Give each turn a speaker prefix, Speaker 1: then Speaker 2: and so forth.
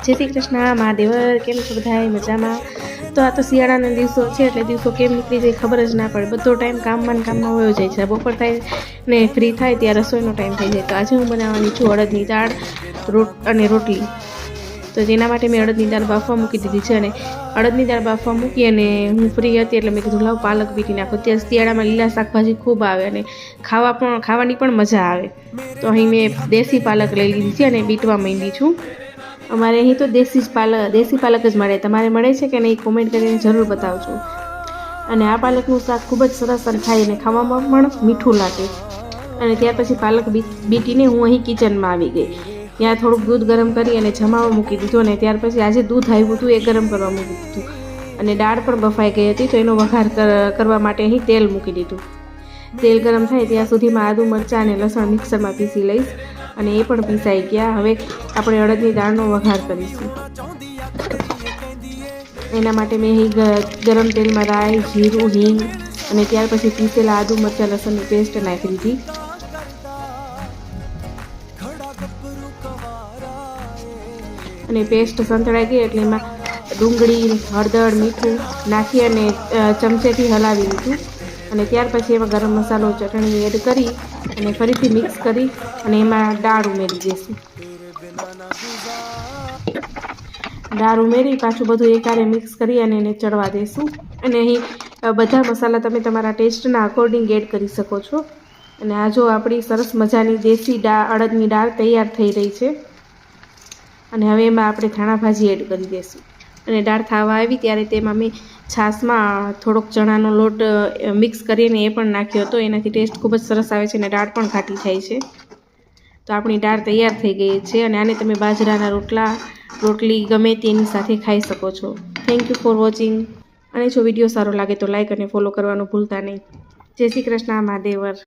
Speaker 1: जय श्री कृष्ण महादेव। केम छो बधाए मजामां? तो आ तो शियाळाना दिवसो छे એટલે દિવસો કેમ નીકળી જાય ખબર જ ના પડે। બધો ટાઈમ કામમાં વયો જાય છે। બપોર થાય ને ફ્રી થાય ત્યાં રસોઈનો ટાઈમ થઈ જાય। તો આજે હું બનાવવાની છું અડદની દાળ અને રોટલી। તો તેના માટે મેં અડદની દાળ બાફવા મૂકી દીધી છે અને અડદની દાળ બાફવા મૂકી અને હું ફ્રી હતી એટલે મેં કીધું લાવ પાલક બીટી નાખો। ત્યાં શિયાળામાં લીલા શાકભાજી ખૂબ આવે અને ખાવાની પણ મજા આવે। તો અહીં મેં દેશી પાલક લઈ લીધી છે અને બીટવા માંડી છું। અમારે અહીં તો દેશી પાલક જ મળે। તમારે મળે છે કે નહીં કોમેન્ટ કરીને જરૂર બતાવજો। અને આ પાલકનું શાક ખૂબ જ સરસ અને ખાય અને ખાવામાં પણ મીઠું લાગે। અને ત્યાર પછી પાલક બીટીને હું અહીં કિચનમાં આવી ગઈ। ત્યાં થોડુંક દૂધ ગરમ કરી અને જમાવા મૂકી દીધું અને ત્યાર પછી આજે દૂધ આવ્યું હતું એ ગરમ કરવા મૂકી દીધું અને દાળ પણ બફાઈ ગઈ હતી। તો એનો વઘાર કરવા માટે અહીં તેલ મૂકી દીધું। તેલ ગરમ થાય ત્યાં સુધીમાં આદુ મરચાં અને લસણ મિક્સરમાં પીસી લઈશ અને એ પણ પીસાઈ ગયા। હવે આપણે અડદની દાળનો વઘાર કરીશું। એના માટે મેં અહીં ગરમ તેલમાં રાઈ, જીરું, હિંગ અને ત્યાર પછી પીસેલા આદુ મરચાં લસણની પેસ્ટ નાખી દીધી। અને પેસ્ટ સંતળાઈ ગઈ એટલે એમાં ડુંગળી, હળદર, મીઠું નાખી અને ચમચેથી હલાવી લીધું અને ત્યાર પછી એમાં ગરમ મસાલો, ચટણી એડ કરી અને ફરીથી મિક્સ કરી અને એમાં દાળ ઉમેરી દઈશું। દાળ ઉમેરી પાછું બધું એકારે મિક્સ કરી અને એને ચડવા દઈશું। અને અહીં બધા મસાલા તમે તમારા ટેસ્ટના અકોર્ડિંગ એડ કરી શકો છો। અને આ જો આપણી સરસ મજાની દેશી અડદની દાળ તૈયાર થઈ રહી છે। અને હવે એમાં આપણે ધાણા ભાજી એડ કરી દઈશું। અને દાળ ખાવા આવી ત્યારે તેમાં મેં છાશમાં થોડોક ચણાનો લોટ મિક્સ કરીને એ પણ નાખ્યો હતો। એનાથી ટેસ્ટ ખૂબ જ સરસ આવે છે અને દાળ પણ ઘાટી થાય છે। તો આપણી દાળ તૈયાર થઈ ગઈ છે અને આને તમે બાજરાના રોટલી ગમે તેની સાથે ખાઈ શકો છો। Thank you for watching. અને જો વિડીયો સારો લાગે તો લાઈક અને ફોલો કરવાનું ભૂલતા નહીં। જય શ્રી કૃષ્ણ મહાદેવ।